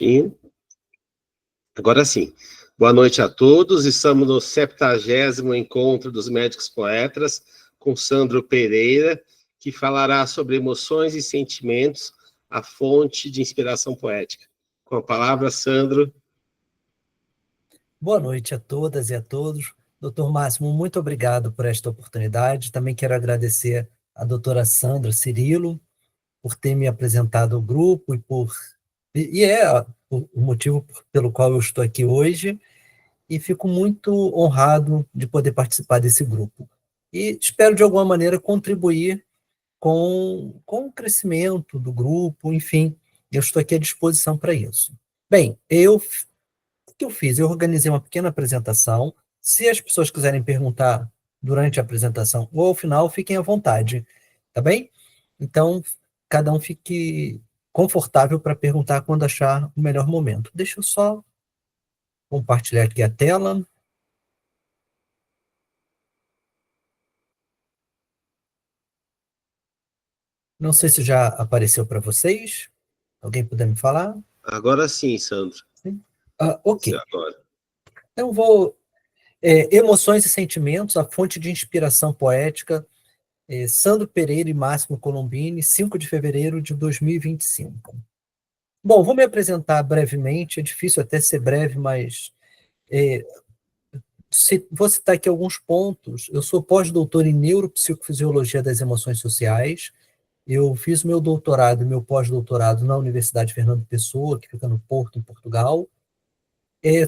E agora sim. Boa noite a todos. Estamos no 70º Encontro dos Médicos Poetas, com Sandro Pereira, que falará sobre emoções e sentimentos, a fonte de inspiração poética. Com a palavra, Sandro. Boa noite a todas e a todos. Doutor Máximo, muito obrigado por esta oportunidade. Também quero agradecer à doutora Sandra Cirilo por ter me apresentado ao grupo e é o motivo pelo qual eu estou aqui hoje, e fico muito honrado de poder participar desse grupo. E espero, de alguma maneira, contribuir com o crescimento do grupo, enfim, eu estou aqui à disposição para isso. Bem, o que eu fiz? Eu organizei uma pequena apresentação. Se as pessoas quiserem perguntar durante a apresentação ou ao final, fiquem à vontade, tá bem? Então, cada um fique confortável para perguntar quando achar o melhor momento. Deixa eu só compartilhar aqui a tela. Não sei se já apareceu para vocês. Alguém puder me falar? Agora sim, Sandro. Sim? Ok. Agora. Então, vou... emoções e sentimentos, a fonte de inspiração poética, Sandro Pereira e Máximo Colombini, 5 de fevereiro de 2025. Bom, vou me apresentar brevemente, é difícil até ser breve, mas vou citar aqui alguns pontos. Eu sou pós-doutor em neuropsicofisiologia das emoções sociais. Eu fiz meu doutorado e meu pós-doutorado na Universidade Fernando Pessoa, que fica no Porto, em Portugal.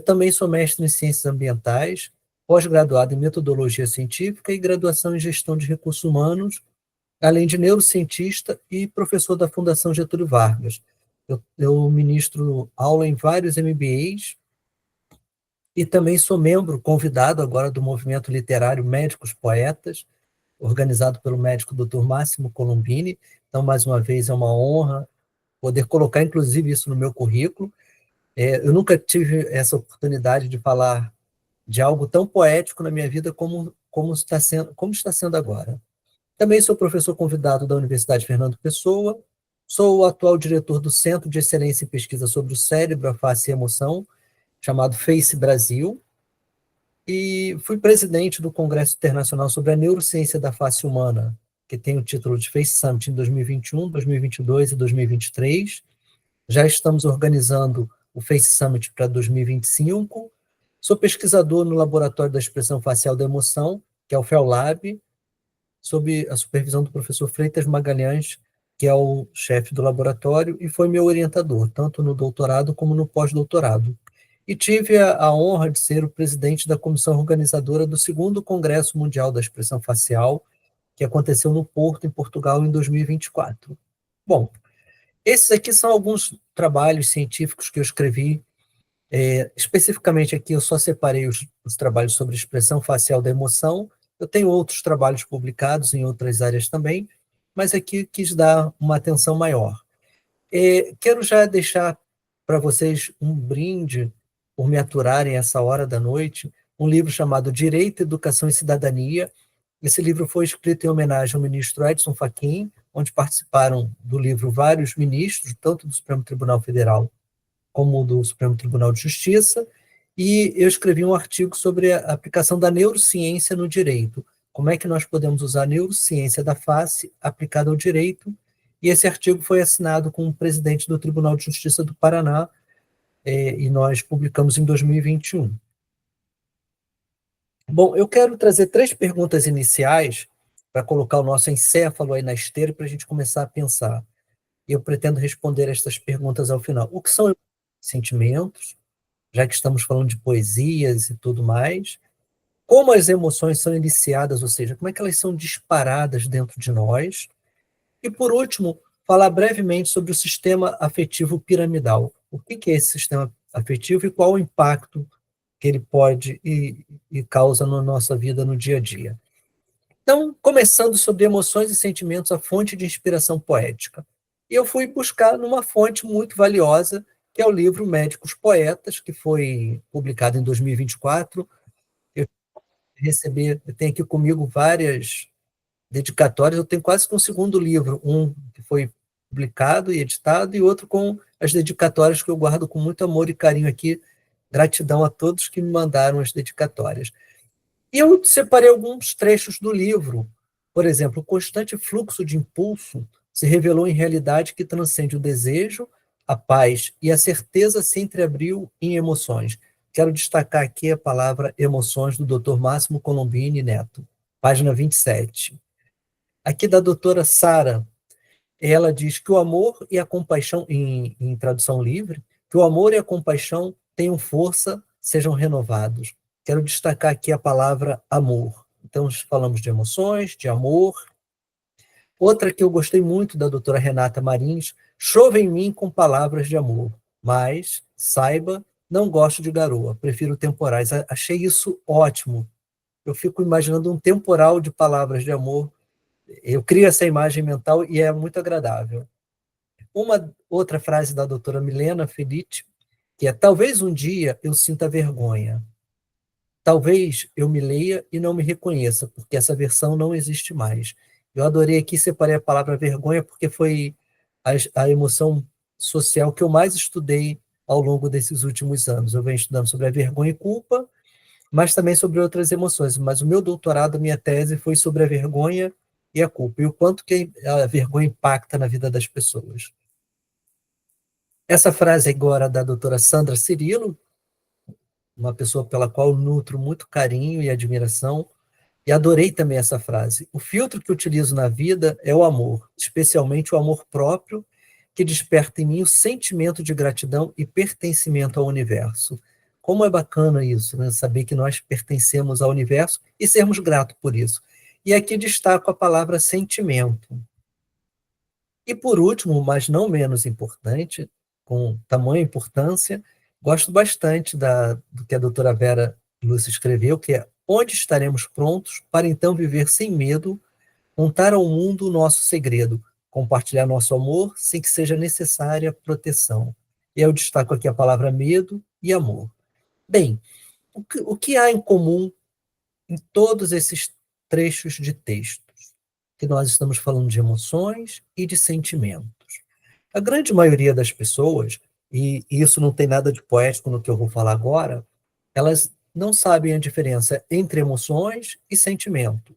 Também sou mestre em ciências ambientais, pós-graduado em metodologia científica e graduação em gestão de recursos humanos, além de neurocientista e professor da Fundação Getúlio Vargas. Eu ministro aula em vários MBAs e também sou membro convidado agora do movimento literário Médicos Poetas, organizado pelo médico Dr. Máximo Colombini. Então, mais uma vez, é uma honra poder colocar, inclusive, isso no meu currículo. Eu nunca tive essa oportunidade de falar de algo tão poético na minha vida como está sendo agora. Também sou professor convidado da Universidade Fernando Pessoa, sou o atual diretor do Centro de Excelência em Pesquisa sobre o Cérebro, a Face e a Emoção, chamado FACE Brasil, e fui presidente do Congresso Internacional sobre a Neurociência da Face Humana, que tem o título de FACE Summit em 2021, 2022 e 2023. Já estamos organizando o FACE Summit para 2025. Sou pesquisador no Laboratório da Expressão Facial da Emoção, que é o FELLAB, sob a supervisão do professor Freitas Magalhães, que é o chefe do laboratório e foi meu orientador, tanto no doutorado como no pós-doutorado. E tive a honra de ser o presidente da comissão organizadora do 2º Congresso Mundial da Expressão Facial, que aconteceu no Porto, em Portugal, em 2024. Bom, esses aqui são alguns trabalhos científicos que eu escrevi. Especificamente aqui eu só separei os trabalhos sobre expressão facial da emoção. Eu tenho outros trabalhos publicados em outras áreas também, mas aqui quis dar uma atenção maior. Quero já deixar para vocês um brinde por me aturarem essa hora da noite, um livro chamado Direito, Educação e Cidadania. Esse livro foi escrito em homenagem ao ministro Edson Fachin, onde participaram do livro vários ministros, tanto do Supremo Tribunal Federal como do Supremo Tribunal de Justiça, e eu escrevi um artigo sobre a aplicação da neurociência no direito. Como é que nós podemos usar a neurociência da face aplicada ao direito? E esse artigo foi assinado com o presidente do Tribunal de Justiça do Paraná, e nós publicamos em 2021. Bom, eu quero trazer 3 perguntas iniciais para colocar o nosso encéfalo aí na esteira para a gente começar a pensar. E eu pretendo responder estas perguntas ao final. O que são sentimentos? Já que estamos falando de poesias e tudo mais, como as emoções são iniciadas, ou seja, como é que elas são disparadas dentro de nós, e por último, falar brevemente sobre o sistema afetivo piramidal. O que é esse sistema afetivo e qual o impacto que ele pode e causa na nossa vida no dia a dia. Então, começando sobre emoções e sentimentos, a fonte de inspiração poética. E eu fui buscar numa fonte muito valiosa, que é o livro Médicos Poetas, que foi publicado em 2024. Eu tenho aqui comigo várias dedicatórias, eu tenho quase que um segundo livro, um que foi publicado e editado, e outro com as dedicatórias que eu guardo com muito amor e carinho aqui. Gratidão a todos que me mandaram as dedicatórias. E eu separei alguns trechos do livro. Por exemplo, o constante fluxo de impulso se revelou em realidade que transcende o desejo, a paz e a certeza se entreabriu em emoções. Quero destacar aqui a palavra emoções do Dr. Máximo Colombini Neto, página 27. Aqui da doutora Sara, ela diz que o amor e a compaixão, em tradução livre, que o amor e a compaixão tenham força, sejam renovados. Quero destacar aqui a palavra amor. Então, falamos de emoções, de amor. Outra que eu gostei muito da doutora Renata Marins, chova em mim com palavras de amor, mas, saiba, não gosto de garoa, prefiro temporais. Achei isso ótimo. Eu fico imaginando um temporal de palavras de amor. Eu crio essa imagem mental e é muito agradável. Uma outra frase da doutora Milena Felice, que é: talvez um dia eu sinta vergonha. Talvez eu me leia e não me reconheça, porque essa versão não existe mais. Eu adorei aqui, separei a palavra vergonha, porque foi a emoção social que eu mais estudei ao longo desses últimos anos. Eu venho estudando sobre a vergonha e culpa, mas também sobre outras emoções. Mas o meu doutorado, a minha tese, foi sobre a vergonha e a culpa, e o quanto que a vergonha impacta na vida das pessoas. Essa frase agora da doutora Sandra Cirilo, uma pessoa pela qual eu nutro muito carinho e admiração, e adorei também essa frase. O filtro que utilizo na vida é o amor, especialmente o amor próprio, que desperta em mim o sentimento de gratidão e pertencimento ao universo. Como é bacana isso, né? Saber que nós pertencemos ao universo e sermos gratos por isso. E aqui destaco a palavra sentimento. E por último, mas não menos importante, com tamanha importância, gosto bastante do que a doutora Vera Lúcia escreveu, que é: onde estaremos prontos para então viver sem medo, contar ao mundo o nosso segredo, compartilhar nosso amor sem que seja necessária proteção. E eu destaco aqui a palavra medo e amor. Bem, o que há em comum em todos esses trechos de textos? Que nós estamos falando de emoções e de sentimentos. A grande maioria das pessoas, e isso não tem nada de poético no que eu vou falar agora, elas não sabem a diferença entre emoções e sentimentos.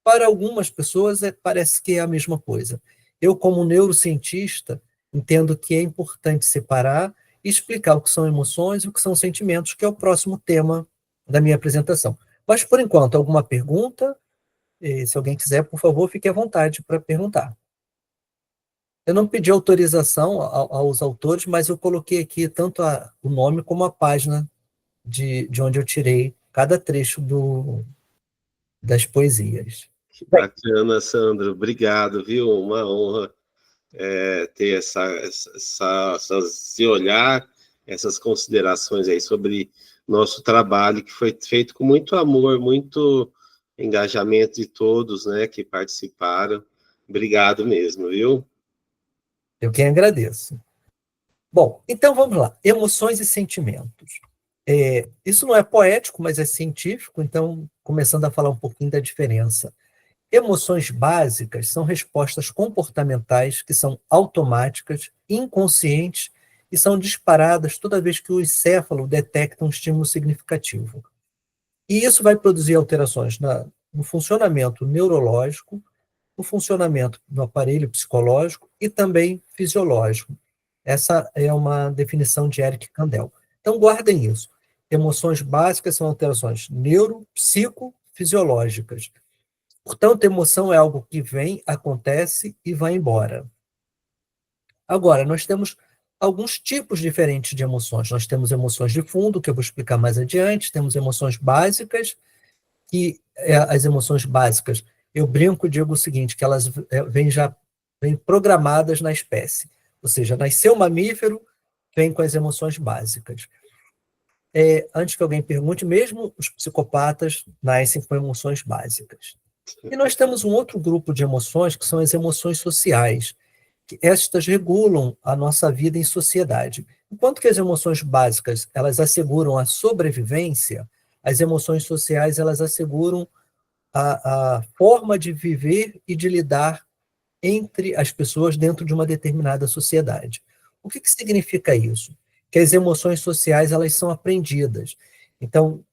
Para algumas pessoas, parece que é a mesma coisa. Eu, como neurocientista, entendo que é importante separar e explicar o que são emoções e o que são sentimentos, que é o próximo tema da minha apresentação. Mas, por enquanto, alguma pergunta? Se alguém quiser, por favor, fique à vontade para perguntar. Eu não pedi autorização aos autores, mas eu coloquei aqui tanto o nome como a página de onde eu tirei cada trecho das poesias. Que bacana, Sandro. Obrigado, viu? Uma honra ter esse olhar, essas considerações aí sobre nosso trabalho, que foi feito com muito amor, muito engajamento de todos, né, que participaram. Obrigado mesmo, viu? Eu quem agradeço. Bom, então vamos lá. Emoções e sentimentos. Isso não é poético, mas é científico, então, começando a falar um pouquinho da diferença. Emoções básicas são respostas comportamentais que são automáticas, inconscientes e são disparadas toda vez que o encéfalo detecta um estímulo significativo. E isso vai produzir alterações no funcionamento neurológico, no funcionamento do aparelho psicológico e também fisiológico. Essa é uma definição de Eric Kandel. Então, guardem isso. Emoções básicas são alterações neuropsicofisiológicas. Portanto, emoção é algo que vem, acontece e vai embora. Agora, nós temos alguns tipos diferentes de emoções. Nós temos emoções de fundo, que eu vou explicar mais adiante, temos emoções básicas, que as emoções básicas, eu brinco e digo o seguinte, que elas vêm programadas na espécie. Ou seja, nasceu mamífero, vem com as emoções básicas. Antes que alguém pergunte, mesmo os psicopatas nascem com emoções básicas. E nós temos um outro grupo de emoções, que são as emoções sociais, que estas regulam a nossa vida em sociedade. Enquanto que as emoções básicas, elas asseguram a sobrevivência, as emoções sociais, elas asseguram a forma de viver e de lidar entre as pessoas dentro de uma determinada sociedade. O que significa isso? Que as emoções sociais elas são aprendidas. Então,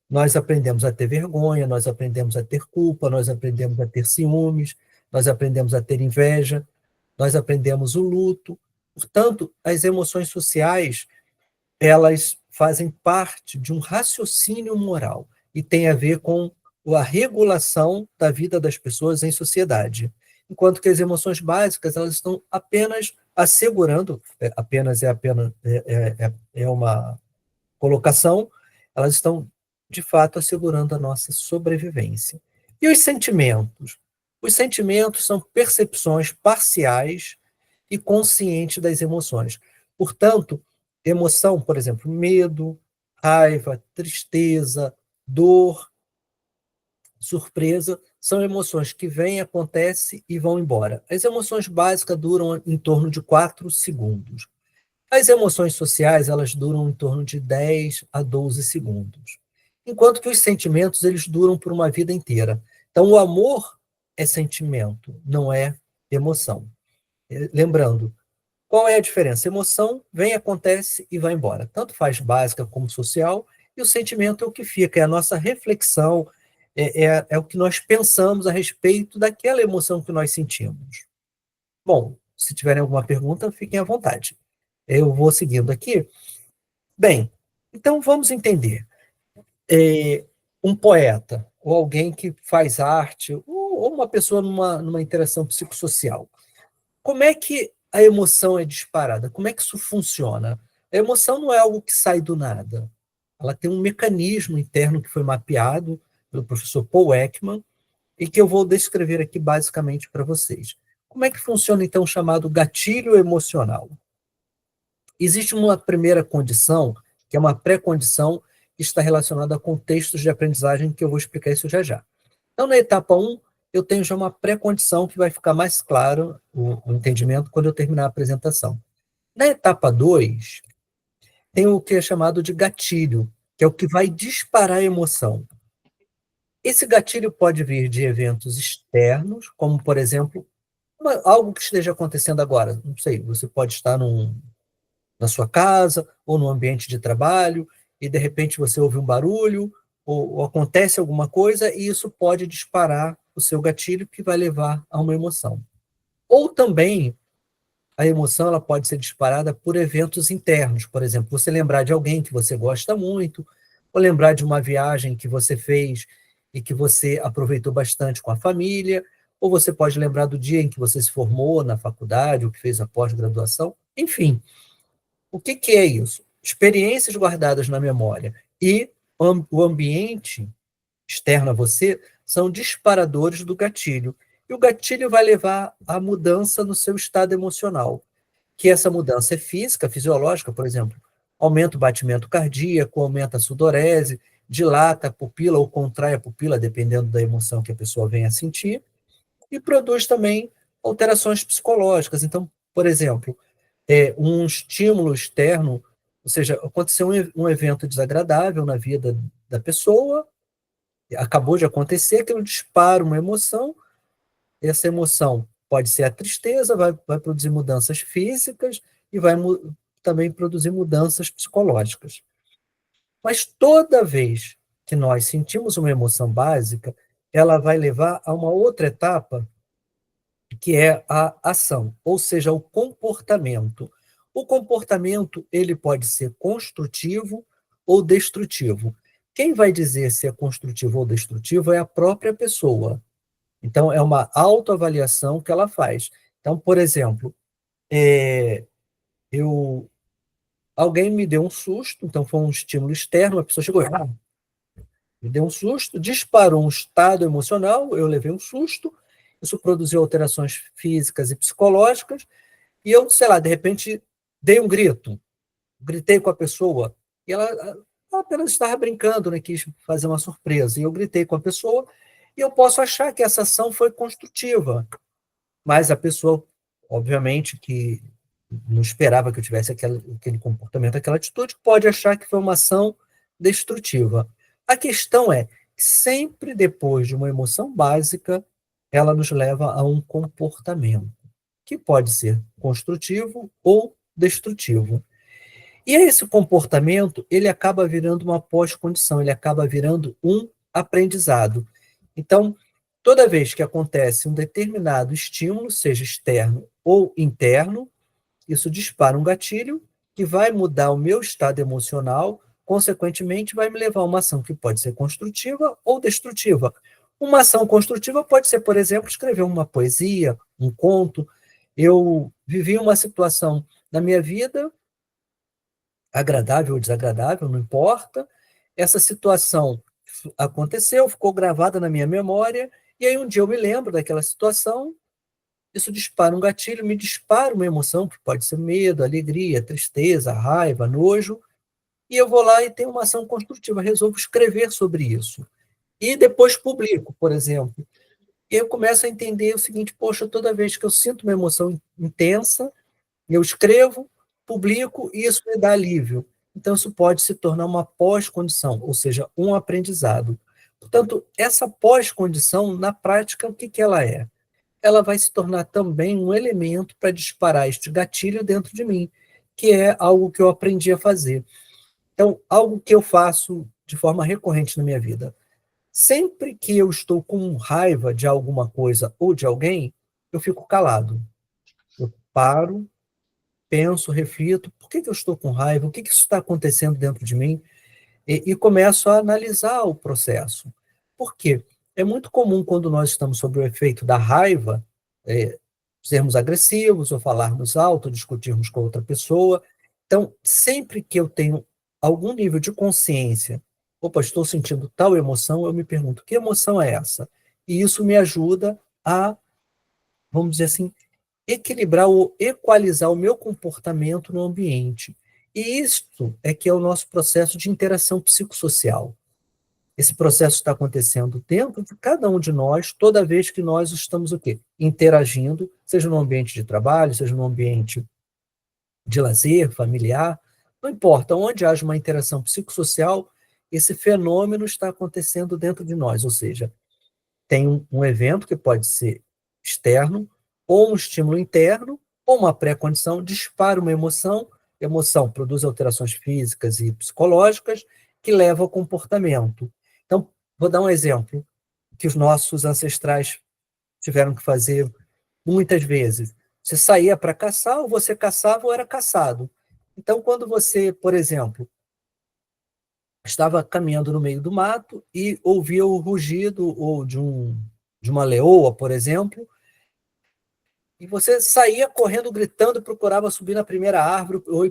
nós aprendemos a ter vergonha, nós aprendemos a ter culpa, nós aprendemos a ter ciúmes, nós aprendemos a ter inveja, nós aprendemos o luto. Portanto, as emoções sociais, elas fazem parte de um raciocínio moral e tem a ver com a regulação da vida das pessoas em sociedade. Enquanto que as emoções básicas, elas estão apenas assegurando, é uma colocação, elas estão, de fato, assegurando a nossa sobrevivência. E os sentimentos? Os sentimentos são percepções parciais e conscientes das emoções. Portanto, emoção, por exemplo, medo, raiva, tristeza, dor, surpresa, são emoções que vêm, acontecem e vão embora. As emoções básicas duram em torno de 4 segundos. As emoções sociais, elas duram em torno de 10 a 12 segundos. Enquanto que os sentimentos, eles duram por uma vida inteira. Então, o amor é sentimento, não é emoção. Lembrando, qual é a diferença? Emoção vem, acontece e vai embora. Tanto faz básica como social, e o sentimento é o que fica, é a nossa reflexão, é o que nós pensamos a respeito daquela emoção que nós sentimos. Bom, se tiverem alguma pergunta, fiquem à vontade. Eu vou seguindo aqui. Bem, então vamos entender. Um poeta, ou alguém que faz arte, ou uma pessoa numa interação psicossocial, como é que a emoção é disparada? Como é que isso funciona? A emoção não é algo que sai do nada. Ela tem um mecanismo interno que foi mapeado pelo professor Paul Ekman e que eu vou descrever aqui basicamente para vocês. Como é que funciona, então, o chamado gatilho emocional? Existe uma primeira condição, que é uma pré-condição, que está relacionada a contextos de aprendizagem, que eu vou explicar isso já já. Então, na etapa 1, eu tenho já uma pré-condição que vai ficar mais claro o entendimento quando eu terminar a apresentação. Na etapa 2, tem o que é chamado de gatilho, que é o que vai disparar a emoção. Esse gatilho pode vir de eventos externos, como, por exemplo, algo que esteja acontecendo agora. Não sei, você pode estar na sua casa ou no ambiente de trabalho e, de repente, você ouve um barulho ou acontece alguma coisa e isso pode disparar o seu gatilho que vai levar a uma emoção. Ou também a emoção ela pode ser disparada por eventos internos. Por exemplo, você lembrar de alguém que você gosta muito, ou lembrar de uma viagem que você fez e que você aproveitou bastante com a família, ou você pode lembrar do dia em que você se formou na faculdade, ou que fez a pós-graduação. Enfim, o que é isso? Experiências guardadas na memória e o ambiente externo a você são disparadores do gatilho. E o gatilho vai levar à mudança no seu estado emocional, que essa mudança é física, fisiológica, por exemplo, aumenta o batimento cardíaco, aumenta a sudorese, dilata a pupila ou contrai a pupila, dependendo da emoção que a pessoa venha a sentir, e produz também alterações psicológicas. Então, por exemplo, um estímulo externo, ou seja, aconteceu um evento desagradável na vida da pessoa, acabou de acontecer, aquilo dispara uma emoção, essa emoção pode ser a tristeza, vai produzir mudanças físicas e vai também produzir mudanças psicológicas. Mas toda vez que nós sentimos uma emoção básica, ela vai levar a uma outra etapa, que é a ação, ou seja, o comportamento. O comportamento ele pode ser construtivo ou destrutivo. Quem vai dizer se é construtivo ou destrutivo é a própria pessoa. Então, é uma autoavaliação que ela faz. Então, por exemplo, é, alguém me deu um susto, então foi um estímulo externo, a pessoa chegou, me deu um susto, disparou um estado emocional, eu levei um susto, isso produziu alterações físicas e psicológicas, e eu, sei lá, de repente, dei um grito, gritei com a pessoa, e ela apenas estava brincando, né, quis fazer uma surpresa, e eu gritei com a pessoa, e eu posso achar que essa ação foi construtiva, mas a pessoa, obviamente, que não esperava que eu tivesse aquele comportamento, aquela atitude, pode achar que foi uma ação destrutiva. A questão é, sempre depois de uma emoção básica, ela nos leva a um comportamento, que pode ser construtivo ou destrutivo. E esse comportamento, ele acaba virando uma pós-condição, ele acaba virando um aprendizado. Então, toda vez que acontece um determinado estímulo, seja externo ou interno, isso dispara um gatilho que vai mudar o meu estado emocional, consequentemente, vai me levar a uma ação que pode ser construtiva ou destrutiva. Uma ação construtiva pode ser, por exemplo, escrever uma poesia, um conto. Eu vivi uma situação na minha vida, agradável ou desagradável, não importa. Essa situação aconteceu, ficou gravada na minha memória, e aí um dia eu me lembro daquela situação, isso dispara um gatilho, me dispara uma emoção, que pode ser medo, alegria, tristeza, raiva, nojo, e eu vou lá e tenho uma ação construtiva, resolvo escrever sobre isso. E depois publico, por exemplo. E eu começo a entender o seguinte: poxa, toda vez que eu sinto uma emoção intensa, eu escrevo, publico e isso me dá alívio. Então, isso pode se tornar uma pós-condição, ou seja, um aprendizado. Portanto, essa pós-condição, na prática, o que que ela é? Ela vai se tornar também um elemento para disparar este gatilho dentro de mim, que é algo que eu aprendi a fazer. Então, algo que eu faço de forma recorrente na minha vida. Sempre que eu estou com raiva de alguma coisa ou de alguém, eu fico calado. Eu paro, penso, reflito, por que que eu estou com raiva? O que que isso está acontecendo dentro de mim? E começo a analisar o processo. Por quê? É muito comum, quando nós estamos sob o efeito da raiva, sermos agressivos, ou falarmos alto, discutirmos com outra pessoa. Então, sempre que eu tenho algum nível de consciência, opa, estou sentindo tal emoção, eu me pergunto, que emoção é essa? E isso me ajuda a, vamos dizer assim, equilibrar ou equalizar o meu comportamento no ambiente. E isto é que é o nosso processo de interação psicossocial. Esse processo está acontecendo dentro de cada um de nós, toda vez que nós estamos o quê? Interagindo, seja no ambiente de trabalho, seja no ambiente de lazer, familiar, não importa, onde haja uma interação psicossocial, esse fenômeno está acontecendo dentro de nós, ou seja, tem um evento que pode ser externo, ou um estímulo interno, ou uma pré-condição, dispara uma emoção, emoção produz alterações físicas e psicológicas que levam ao comportamento. Então, vou dar um exemplo que os nossos ancestrais tiveram que fazer muitas vezes. Você saía para caçar, ou você caçava ou era caçado. Então, quando você, por exemplo, estava caminhando no meio do mato e ouvia o rugido ou de uma leoa, por exemplo, e você saía correndo, gritando, procurava subir na primeira árvore ou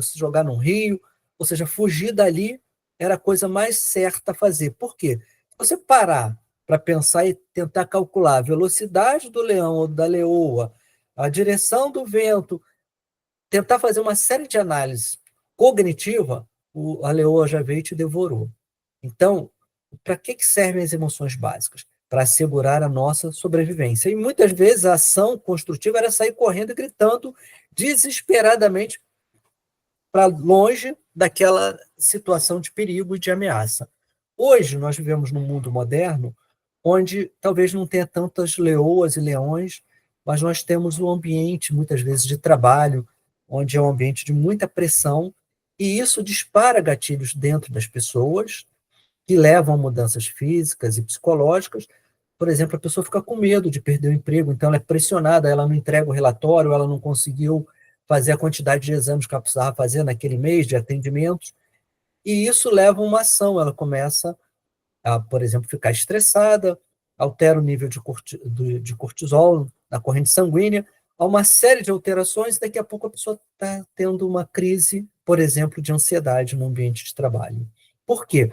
se jogar num rio, ou seja, fugir dali era a coisa mais certa a fazer. Por quê? Se você parar para pensar e tentar calcular a velocidade do leão ou da leoa, a direção do vento, tentar fazer uma série de análises cognitiva, a leoa já veio e te devorou. Então, para que servem as emoções básicas? Para assegurar a nossa sobrevivência. E muitas vezes a ação construtiva era sair correndo e gritando desesperadamente para longe daquela situação de perigo e de ameaça. Hoje, nós vivemos num mundo moderno onde talvez não tenha tantas leoas e leões, mas nós temos um ambiente, muitas vezes, de trabalho, onde é um ambiente de muita pressão, e isso dispara gatilhos dentro das pessoas, que levam a mudanças físicas e psicológicas. Por exemplo, a pessoa fica com medo de perder o emprego, então ela é pressionada, ela não entrega o relatório, ela não conseguiu fazer a quantidade de exames que ela precisava fazer naquele mês de atendimentos, e isso leva a uma ação, ela começa a, por exemplo, ficar estressada, altera o nível de cortisol na corrente sanguínea, há uma série de alterações, e daqui a pouco a pessoa está tendo uma crise, por exemplo, de ansiedade no ambiente de trabalho. Por quê?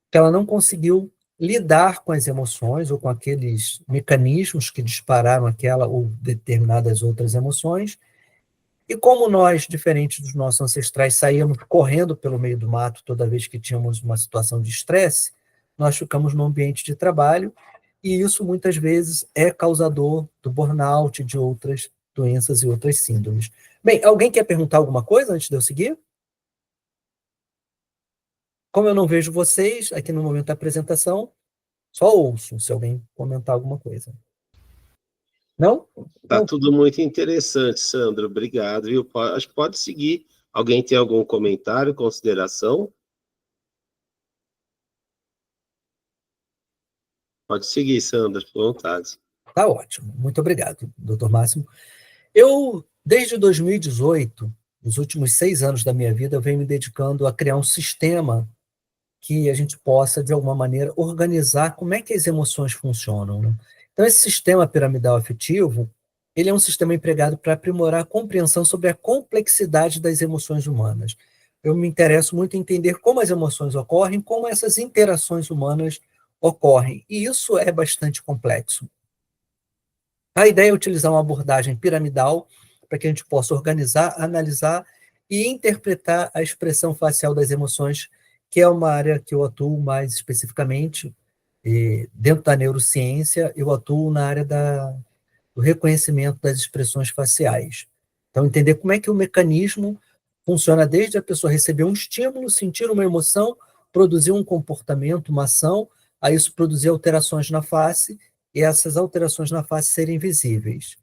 Porque ela não conseguiu lidar com as emoções ou com aqueles mecanismos que dispararam aquela ou determinadas outras emoções. E como nós, diferente dos nossos ancestrais, saíamos correndo pelo meio do mato toda vez que tínhamos uma situação de estresse, nós ficamos no ambiente de trabalho, e isso muitas vezes é causador do burnout, de outras doenças e outras síndromes. Bem, alguém quer perguntar alguma coisa antes de eu seguir? Como eu não vejo vocês aqui no momento da apresentação, Só ouço, se alguém comentar alguma coisa. Não? Tá Então, tudo muito interessante, Sandro. Obrigado, viu? Acho que pode seguir. Alguém tem algum comentário, consideração? Pode seguir, Sandro, fique à vontade. tá ótimo. Muito obrigado, doutor Máximo. Eu, desde 2018, nos últimos 6 anos da minha vida, eu venho me dedicando a criar um sistema que a gente possa, de alguma maneira, organizar como é que as emoções funcionam, né? Então, esse sistema piramidal afetivo, ele é um sistema empregado para aprimorar a compreensão sobre a complexidade das emoções humanas. Eu me interesso muito em entender como as emoções ocorrem, como essas interações humanas ocorrem, e isso é bastante complexo. A ideia é utilizar uma abordagem piramidal para que a gente possa organizar, analisar e interpretar a expressão facial das emoções, que é uma área que eu atuo mais especificamente. E dentro da neurociência, eu atuo na área do reconhecimento das expressões faciais. Então, entender como é que o mecanismo funciona desde a pessoa receber um estímulo, sentir uma emoção, produzir um comportamento, uma ação, a isso produzir alterações na face, e essas alterações na face serem visíveis.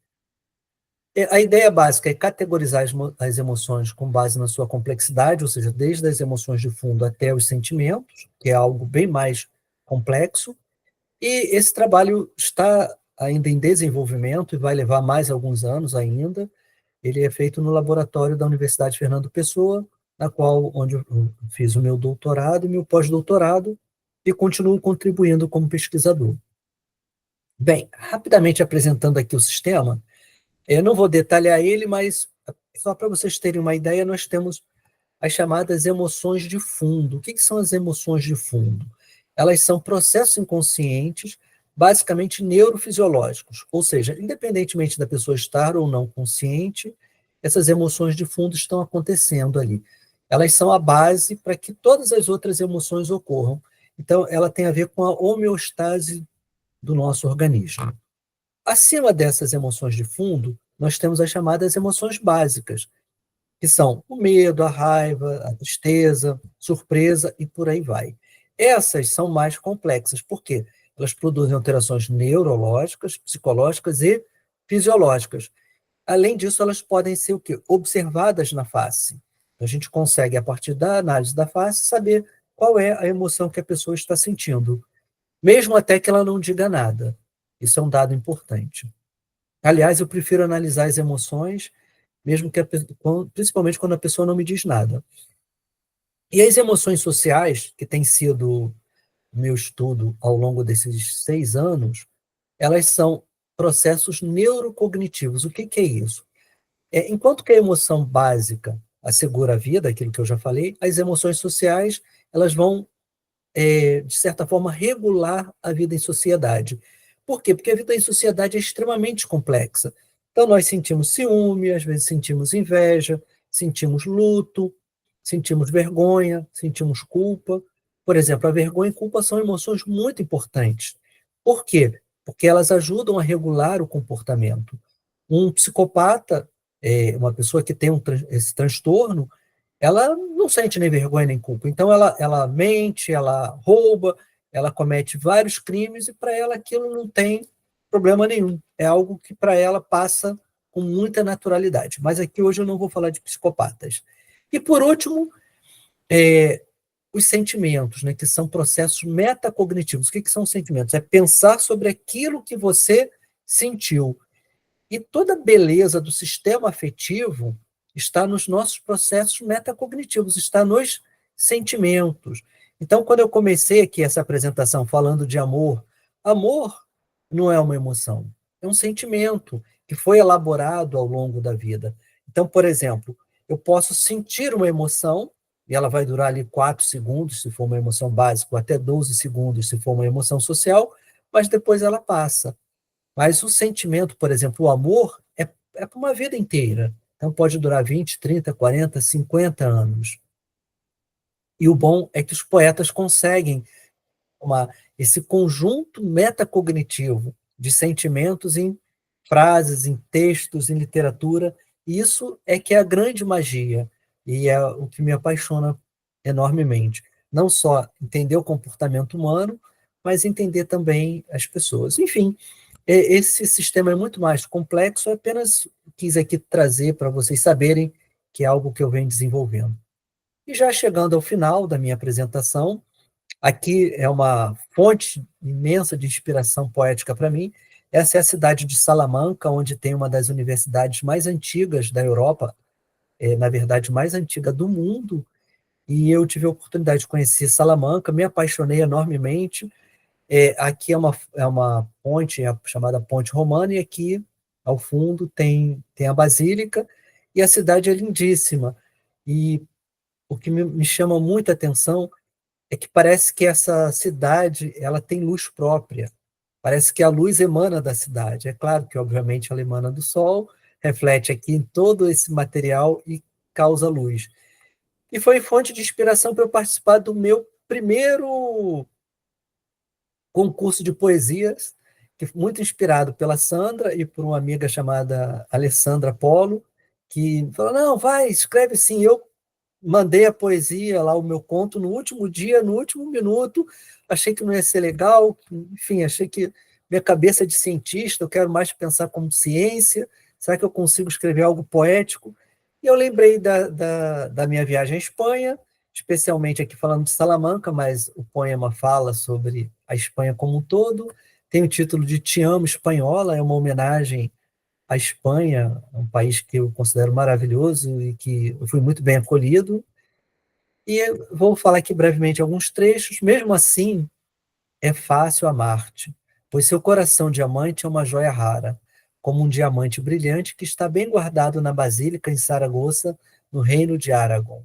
A ideia básica é categorizar as emoções com base na sua complexidade, ou seja, desde as emoções de fundo até os sentimentos, que é algo bem mais complexo, e esse trabalho está ainda em desenvolvimento e vai levar mais alguns anos ainda. Ele é feito no laboratório da Universidade Fernando Pessoa, na qual onde eu fiz o meu doutorado e meu pós-doutorado, e continuo contribuindo como pesquisador. Bem, rapidamente apresentando aqui o sistema, eu não vou detalhar ele, mas só para vocês terem uma ideia, nós temos as chamadas emoções de fundo. O que são as emoções de fundo? Elas são processos inconscientes, basicamente neurofisiológicos, ou seja, independentemente da pessoa estar ou não consciente, essas emoções de fundo estão acontecendo ali. Elas são a base para que todas as outras emoções ocorram. Então, ela tem a ver com a homeostase do nosso organismo. Acima dessas emoções de fundo, nós temos as chamadas emoções básicas, que são o medo, a raiva, a tristeza, surpresa e por aí vai. Essas são mais complexas, por quê? Elas produzem alterações neurológicas, psicológicas e fisiológicas. Além disso, elas podem ser o quê? Observadas na face. A gente consegue, a partir da análise da face, saber qual é a emoção que a pessoa está sentindo, mesmo até que ela não diga nada. Isso é um dado importante. Aliás, eu prefiro analisar as emoções, mesmo que principalmente quando a pessoa não me diz nada. E as emoções sociais, que tem sido meu estudo ao longo desses 6 anos, elas são processos neurocognitivos. O que é isso? Enquanto que a emoção básica assegura a vida, aquilo que eu já falei, as emoções sociais elas vão de certa forma, regular a vida em sociedade. Por quê? Porque a vida em sociedade é extremamente complexa. Então, nós sentimos ciúme, às vezes sentimos inveja, sentimos luto, sentimos vergonha, sentimos culpa. Por exemplo, a vergonha e culpa são emoções muito importantes. Por quê? Porque elas ajudam a regular o comportamento. Um psicopata, uma pessoa que tem esse transtorno, ela não sente nem vergonha nem culpa. Então, ela mente, ela rouba, ela comete vários crimes e para ela aquilo não tem problema nenhum. É algo que para ela passa com muita naturalidade. Mas aqui hoje eu não vou falar de psicopatas. E por último, os sentimentos, né, que são processos metacognitivos. O que são sentimentos? É pensar sobre aquilo que você sentiu. E toda a beleza do sistema afetivo está nos nossos processos metacognitivos, está nos sentimentos. Então, quando eu comecei aqui essa apresentação falando de amor, amor não é uma emoção, é um sentimento que foi elaborado ao longo da vida. Então, por exemplo, eu posso sentir uma emoção, e ela vai durar ali 4 segundos, se for uma emoção básica, ou até 12 segundos, se for uma emoção social, mas depois ela passa. Mas o sentimento, por exemplo, o amor, é para uma vida inteira. Então pode durar 20, 30, 40, 50 anos. E o bom é que os poetas conseguem esse conjunto metacognitivo de sentimentos em frases, em textos, em literatura. E isso é que é a grande magia. E é o que me apaixona enormemente. Não só entender o comportamento humano, mas entender também as pessoas. Enfim, esse sistema é muito mais complexo, eu apenas quis aqui trazer para vocês saberem que é algo que eu venho desenvolvendo. E já chegando ao final da minha apresentação, aqui é uma fonte imensa de inspiração poética para mim. Essa é a cidade de Salamanca, onde tem uma das universidades mais antigas da Europa, na verdade, mais antiga do mundo, e eu tive a oportunidade de conhecer Salamanca, me apaixonei enormemente. Aqui é uma ponte, chamada Ponte Romana, e aqui ao fundo tem a Basílica, e a cidade é lindíssima. E o que me chama muita atenção é que parece que essa cidade ela tem luz própria. Parece que a luz emana da cidade. É claro que, obviamente, ela emana do sol, reflete aqui em todo esse material e causa luz. E foi fonte de inspiração para eu participar do meu primeiro concurso de poesias, que muito inspirado pela Sandra e por uma amiga chamada Alessandra Polo, que falou: não, vai, escreve sim. Eu mandei a poesia lá, o meu conto, no último dia, no último minuto, achei que não ia ser legal, enfim, achei que minha cabeça é de cientista, eu quero mais pensar como ciência, será que eu consigo escrever algo poético? E eu lembrei da minha viagem à Espanha, especialmente aqui falando de Salamanca, mas o poema fala sobre a Espanha como um todo, tem o título de Te Amo, Espanhola, é uma homenagem à Espanha, um país que eu considero maravilhoso e que eu fui muito bem acolhido. E eu vou falar aqui brevemente alguns trechos. Mesmo assim, é fácil amar-te, pois seu coração diamante é uma joia rara, como um diamante brilhante que está bem guardado na Basílica em Saragoça, no reino de Aragão.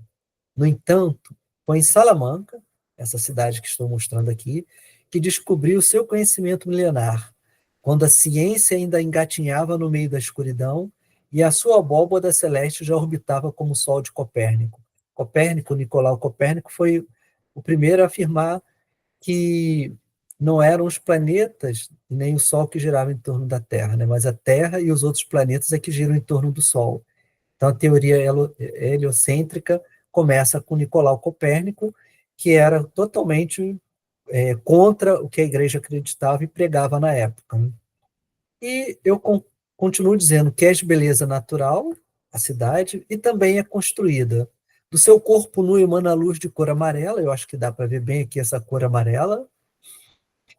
No entanto, foi em Salamanca, essa cidade que estou mostrando aqui, que descobriu seu conhecimento milenar, quando a ciência ainda engatinhava no meio da escuridão e a sua abóbada celeste já orbitava como o Sol de Copérnico. Nicolau Copérnico, foi o primeiro a afirmar que não eram os planetas nem o Sol que giravam em torno da Terra, né? Mas a Terra e os outros planetas é que giram em torno do Sol. Então, a teoria heliocêntrica começa com Nicolau Copérnico, que era totalmente contra o que a igreja acreditava e pregava na época, né? E eu continuo dizendo que é de beleza natural, a cidade, e também é construída. Do seu corpo nu emana luz de cor amarela, eu acho que dá para ver bem aqui essa cor amarela,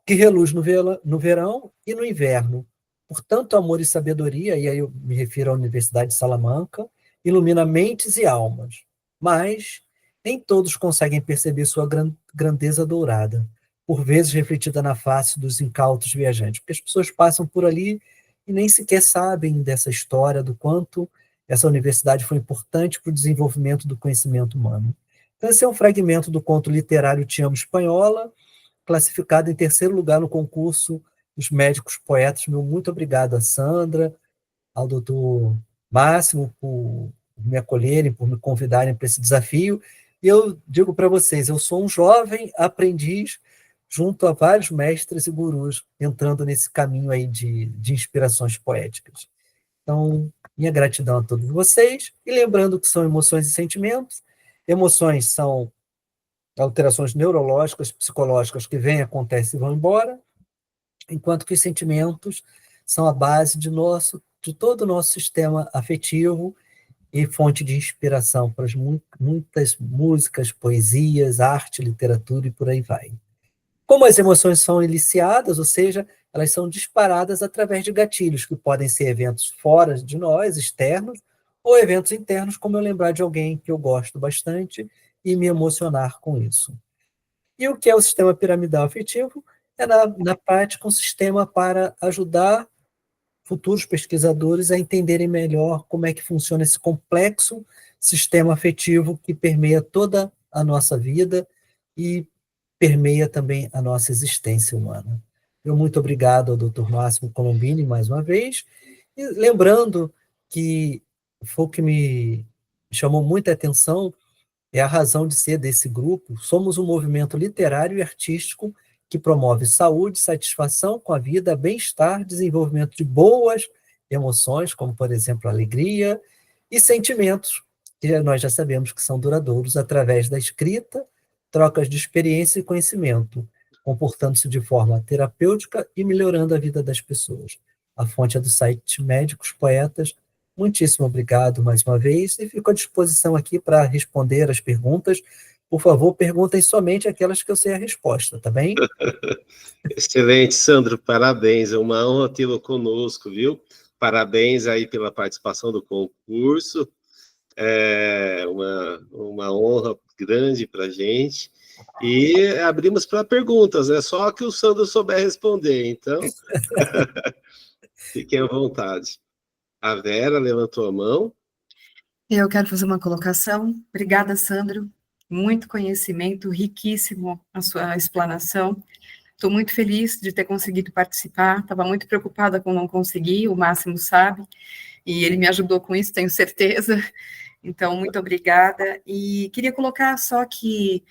que reluz no verão e no inverno. Portanto, amor e sabedoria, e aí eu me refiro à Universidade de Salamanca, ilumina mentes e almas. Mas nem todos conseguem perceber sua grandeza dourada, por vezes refletida na face dos incautos viajantes, porque as pessoas passam por ali e nem sequer sabem dessa história, do quanto essa universidade foi importante para o desenvolvimento do conhecimento humano. Então, esse é um fragmento do conto literário Te Amo, Espanhola, classificado em terceiro lugar no concurso dos médicos poetas. Meu muito obrigado a Sandra, ao doutor Máximo, por me acolherem, por me convidarem para esse desafio. E eu digo para vocês, eu sou um jovem aprendiz junto a vários mestres e gurus entrando nesse caminho aí de inspirações poéticas. Então, minha gratidão a todos vocês, e lembrando que são emoções e sentimentos. Emoções são alterações neurológicas, psicológicas que vêm, acontecem e vão embora, enquanto que os sentimentos são a base de todo o nosso sistema afetivo e fonte de inspiração para muitas músicas, poesias, arte, literatura e por aí vai. Como as emoções são iniciadas, ou seja, elas são disparadas através de gatilhos, que podem ser eventos fora de nós, externos, ou eventos internos, como eu lembrar de alguém que eu gosto bastante e me emocionar com isso. E o que é o sistema piramidal afetivo? É, na prática, um sistema para ajudar futuros pesquisadores a entenderem melhor como é que funciona esse complexo sistema afetivo que permeia toda a nossa vida e permeia também a nossa existência humana. Eu muito obrigado ao Dr. Máximo Colombini mais uma vez, e lembrando que foi o que me chamou muita atenção, é a razão de ser desse grupo. Somos um movimento literário e artístico que promove saúde, satisfação com a vida, bem-estar, desenvolvimento de boas emoções, como, por exemplo, alegria, e sentimentos, que nós já sabemos que são duradouros, através da escrita, trocas de experiência e conhecimento, comportando-se de forma terapêutica e melhorando a vida das pessoas. A fonte é do site Médicos Poetas. Muitíssimo obrigado mais uma vez e fico à disposição aqui para responder as perguntas. Por favor, perguntem somente aquelas que eu sei a resposta, tá bem? Excelente, Sandro, parabéns, é uma honra tê-lo conosco, viu? Parabéns aí pela participação do concurso, é uma honra grande para a gente, e abrimos para perguntas, é só que o Sandro souber responder, então, fiquem à vontade. A Vera levantou a mão. Eu quero fazer uma colocação. Obrigada, Sandro. Muito conhecimento, riquíssimo a sua explanação. Estou muito feliz de ter conseguido participar. Estava muito preocupada com não conseguir, o Máximo sabe, e ele me ajudou com isso, tenho certeza. Então, muito obrigada. E queria colocar só que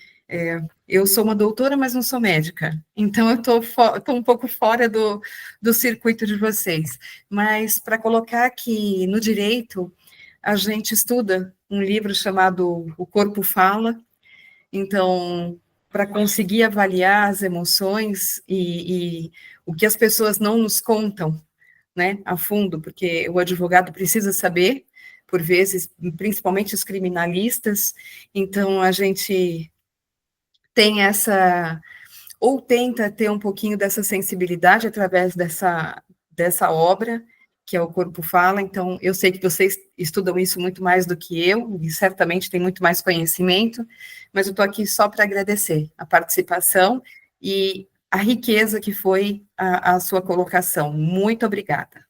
eu sou uma doutora, mas não sou médica. Então, eu estou um pouco fora do circuito de vocês. Mas para colocar que no direito a gente estuda um livro chamado O Corpo Fala. Então, para conseguir avaliar as emoções e o que as pessoas não nos contam, né, a fundo, porque o advogado precisa saber, por vezes, principalmente os criminalistas, então a gente tem ou tenta ter um pouquinho dessa sensibilidade através dessa obra, que é O Corpo Fala. Então, eu sei que vocês estudam isso muito mais do que eu, e certamente tem muito mais conhecimento, mas eu estou aqui só para agradecer a participação e a riqueza que foi a sua colocação. Muito obrigada.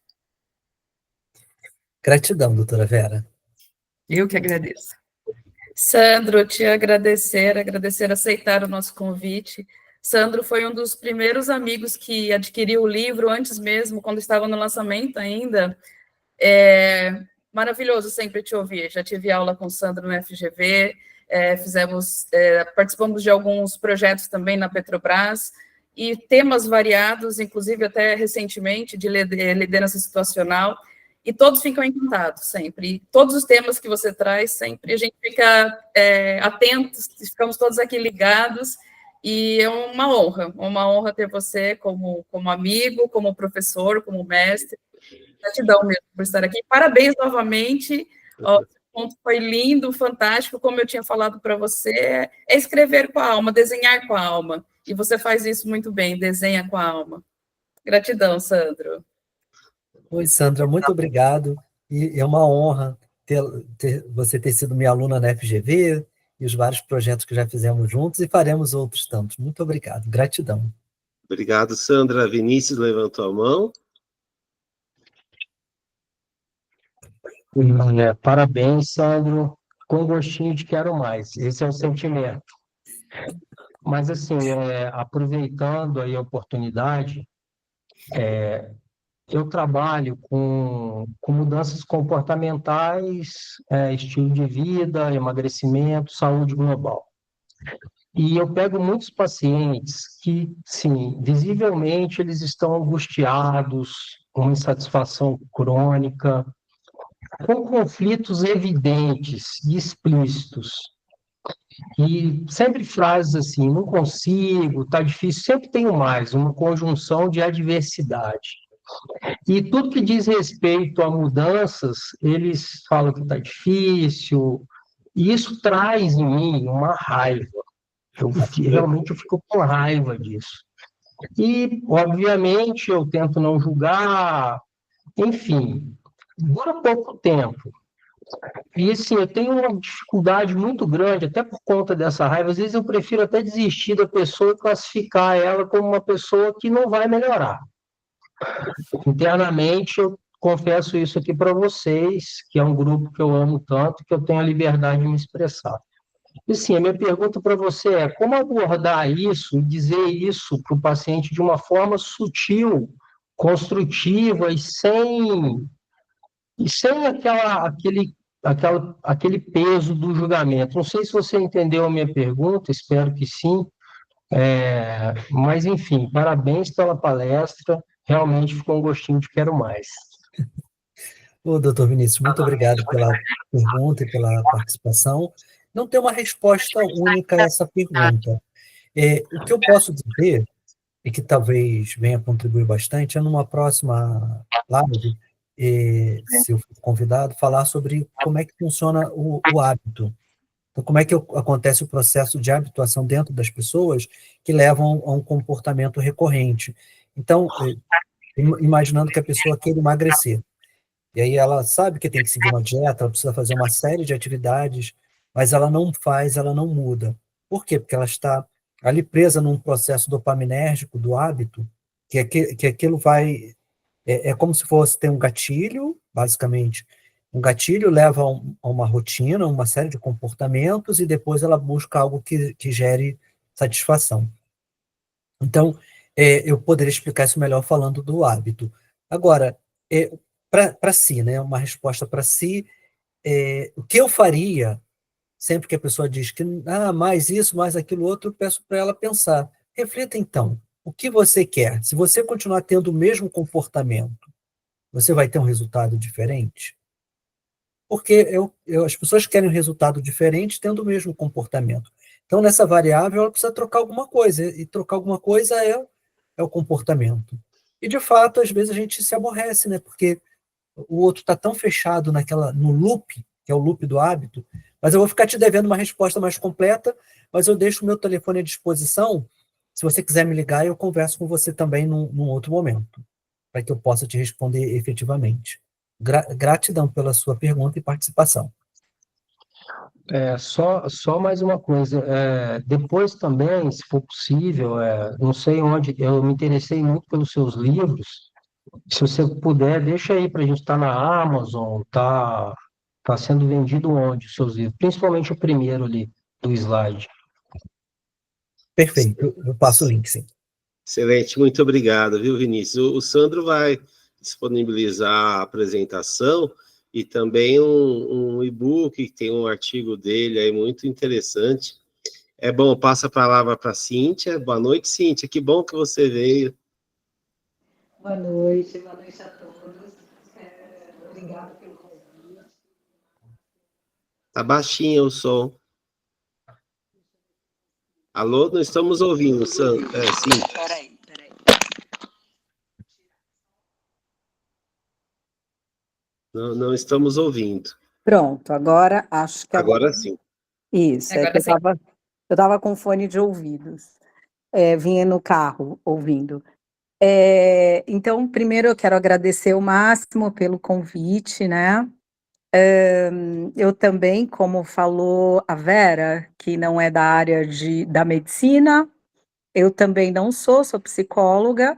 Gratidão, doutora Vera. Eu que agradeço. Sandro, te agradecer aceitar o nosso convite. Sandro foi um dos primeiros amigos que adquiriu o livro, antes mesmo, quando estava no lançamento ainda. É maravilhoso sempre te ouvir. Já tive aula com o Sandro no FGV, participamos de alguns projetos também na Petrobras, e temas variados, inclusive até recentemente, de liderança situacional, e todos ficam encantados sempre. E todos os temas que você traz, sempre a gente fica atentos, ficamos todos aqui ligados, e é uma honra ter você como amigo, como professor, como mestre. Gratidão mesmo por estar aqui. Parabéns novamente. O ponto foi lindo, fantástico. Como eu tinha falado para você, é escrever com a alma, desenhar com a alma. E você faz isso muito bem, desenha com a alma. Gratidão, Sandro. Oi, Sandra, muito obrigado. E é uma honra você ter sido minha aluna na FGV e os vários projetos que já fizemos juntos e faremos outros tantos. Muito obrigado. Gratidão. Obrigado, Sandra. Vinícius levantou a mão. Parabéns, Sandro. Com gostinho de quero mais. Esse é o sentimento. Mas, assim, aproveitando aí a oportunidade, eu trabalho com mudanças comportamentais, estilo de vida, emagrecimento, saúde global. E eu pego muitos pacientes que, sim, visivelmente eles estão angustiados, com insatisfação crônica, com conflitos evidentes e explícitos. E sempre frases assim, não consigo, está difícil, sempre tenho mais, uma conjunção de adversidade. E tudo que diz respeito a mudanças, eles falam que está difícil, e isso traz em mim uma raiva. Realmente eu fico com raiva disso. E, obviamente, eu tento não julgar, enfim, dura pouco tempo. E, assim, eu tenho uma dificuldade muito grande, até por conta dessa raiva. Às vezes eu prefiro até desistir da pessoa e classificar ela como uma pessoa que não vai melhorar. Internamente, eu confesso isso aqui para vocês, que é um grupo que eu amo tanto, que eu tenho a liberdade de me expressar. E, sim, a minha pergunta para você é como abordar isso e dizer isso para o paciente de uma forma sutil, construtiva e sem aquele peso do julgamento. Não sei se você entendeu a minha pergunta, espero que sim. Mas, enfim, parabéns pela palestra. Realmente ficou um gostinho de quero mais. Ô, doutor Vinícius, muito obrigado pela pergunta e pela participação. Não tem uma resposta única a essa pergunta. O que eu posso dizer e que talvez venha contribuir bastante, é numa próxima live, se eu for convidado, falar sobre como é que funciona o hábito. Então, como é que acontece o processo de habituação dentro das pessoas que levam a um comportamento recorrente. Então, imaginando que a pessoa queira emagrecer. E aí ela sabe que tem que seguir uma dieta, ela precisa fazer uma série de atividades, mas ela não faz, ela não muda. Por quê? Porque ela está ali presa num processo dopaminérgico do hábito, que aquilo vai... É como se fosse ter um gatilho, basicamente. Um gatilho leva a uma rotina, uma série de comportamentos, e depois ela busca algo que gere satisfação. Então, eu poderia explicar isso melhor falando do hábito. Agora, para si, né, uma resposta para si, o que eu faria sempre que a pessoa diz que mais isso, mais aquilo outro, eu peço para ela pensar. Reflita então, o que você quer? Se você continuar tendo o mesmo comportamento, você vai ter um resultado diferente? Porque as pessoas querem um resultado diferente tendo o mesmo comportamento. Então, nessa variável, ela precisa trocar alguma coisa, e trocar alguma coisa é o comportamento. E, de fato, às vezes a gente se aborrece, né? Porque o outro está tão fechado no loop, que é o loop do hábito, mas eu vou ficar te devendo uma resposta mais completa, mas eu deixo o meu telefone à disposição. Se você quiser me ligar, eu converso com você também num outro momento, para que eu possa te responder efetivamente. Gratidão pela sua pergunta e participação. Só mais uma coisa. Depois também, se for possível, não sei onde, eu me interessei muito pelos seus livros. Se você puder, deixa aí para a gente estar na Amazon, tá sendo vendido onde os seus livros? Principalmente o primeiro ali, do slide. Perfeito, eu passo o link, sim. Excelente, muito obrigado, viu, Vinícius? O Sandro vai disponibilizar a apresentação e também um e-book, que tem um artigo dele aí muito interessante. É bom, passa a palavra para a Cíntia. Boa noite, Cíntia, que bom que você veio. Boa noite a todos. Obrigada pelo convite. Está baixinho o som. Alô, não estamos ouvindo, Cíntia. Peraí. Não estamos ouvindo. Pronto, agora acho que agora sim. Isso, Agora que eu estava com fone de ouvidos. Vinha no carro ouvindo. Então, primeiro eu quero agradecer o Máximo pelo convite, né? Eu também, como falou a Vera, que não é da área da medicina, eu também não sou psicóloga,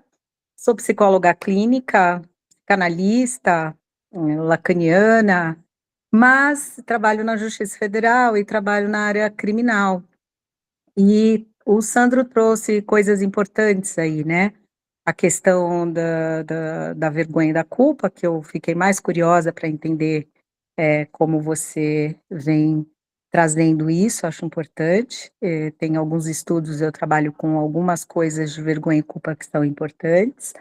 sou psicóloga clínica, psicanalista, lacaniana, mas trabalho na Justiça Federal e trabalho na área criminal. E o Sandro trouxe coisas importantes aí, né? A questão da vergonha e da culpa, que eu fiquei mais curiosa para entender como você vem trazendo isso, acho importante. Tem alguns estudos, eu trabalho com algumas coisas de vergonha e culpa que são importantes.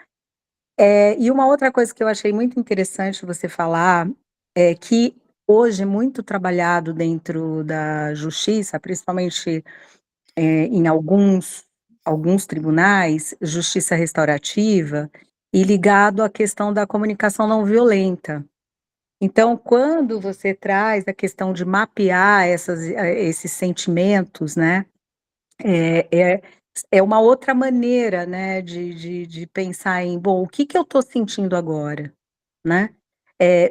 E uma outra coisa que eu achei muito interessante você falar é que hoje é muito trabalhado dentro da justiça, principalmente em alguns tribunais, justiça restaurativa, e ligado à questão da comunicação não violenta. Então, quando você traz a questão de mapear esses sentimentos, né, é uma outra maneira, né, de pensar em, bom, o que eu estou sentindo agora, né?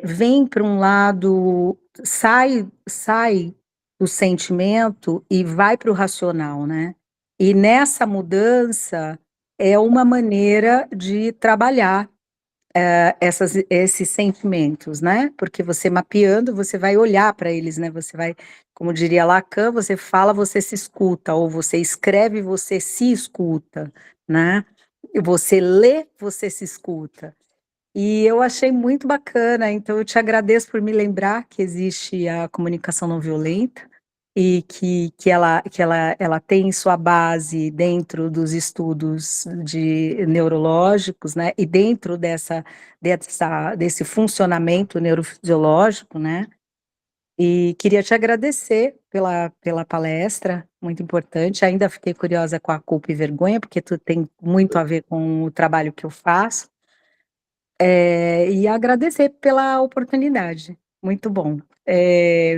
Vem para um lado, sai do sentimento e vai para o racional, né? E nessa mudança é uma maneira de trabalhar esses sentimentos, né? Porque você mapeando, você vai olhar para eles, né? Você vai, como diria Lacan, você fala, você se escuta, ou você escreve, você se escuta, né? E você lê, você se escuta. E eu achei muito bacana, então eu te agradeço por me lembrar que existe a comunicação não violenta e que ela tem sua base dentro dos estudos neurológicos, né, e dentro desse funcionamento neurofisiológico, né, E queria te agradecer pela palestra, muito importante. Ainda fiquei curiosa com a culpa e vergonha, porque tu tem muito a ver com o trabalho que eu faço. E agradecer pela oportunidade, muito bom.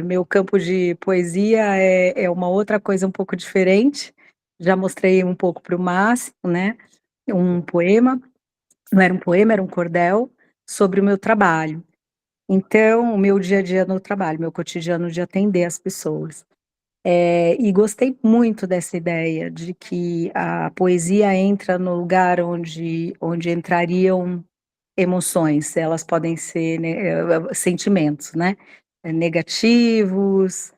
Meu campo de poesia é uma outra coisa um pouco diferente. Já mostrei um pouco para o Márcio, né? Um poema, não era um poema, era um cordel sobre o meu trabalho. Então, o meu dia a dia no trabalho, meu cotidiano de atender as pessoas. E gostei muito dessa ideia de que a poesia entra no lugar onde entrariam emoções, elas podem ser, né, sentimentos, né, negativos,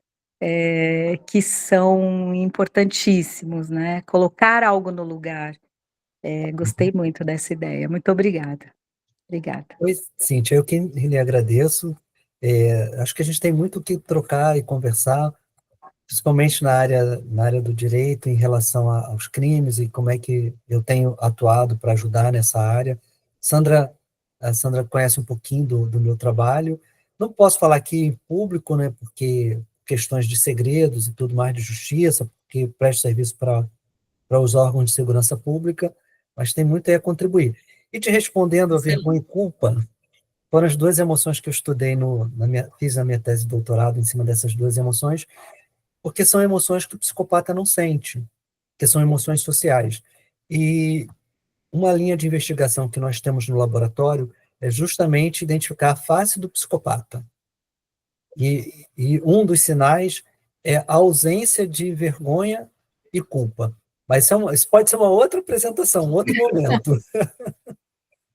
que são importantíssimos, né, colocar algo no lugar. Gostei muito dessa ideia. Muito obrigada. Obrigada. Oi, Cíntia, eu que lhe agradeço. Acho que a gente tem muito o que trocar e conversar, principalmente na área do direito, em relação aos crimes e como é que eu tenho atuado para ajudar nessa área. A Sandra conhece um pouquinho do meu trabalho. Não posso falar aqui em público, né, porque questões de segredos e tudo mais de justiça, porque presto serviço para os órgãos de segurança pública, mas tem muito aí a contribuir. E te respondendo a vergonha e culpa, foram as duas emoções que eu estudei, fiz a minha tese de doutorado em cima dessas duas emoções, porque são emoções que o psicopata não sente, que são emoções sociais. E uma linha de investigação que nós temos no laboratório é justamente identificar a face do psicopata. E um dos sinais é a ausência de vergonha e culpa. Mas isso pode ser uma outra apresentação, um outro momento.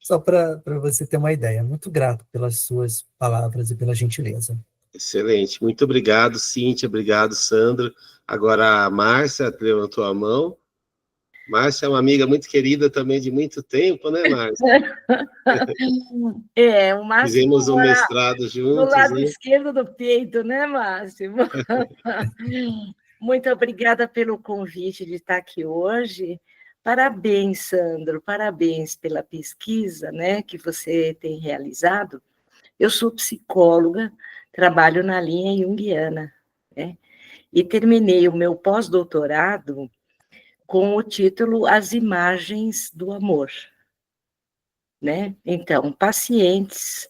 Só para você ter uma ideia. Muito grato pelas suas palavras e pela gentileza. Excelente. Muito obrigado, Cíntia. Obrigado, Sandro. Agora a Márcia levantou a mão. Márcia é uma amiga muito querida também de muito tempo, né, Márcia? O Márcio Fizemos um mora mestrado do juntos, lado né? esquerdo do peito, né, Márcio? Muito obrigada pelo convite de estar aqui hoje. Parabéns, Sandro, parabéns pela pesquisa, né, que você tem realizado. Eu sou psicóloga, trabalho na linha junguiana, né, e terminei o meu pós-doutorado com o título As Imagens do Amor, né? Então, pacientes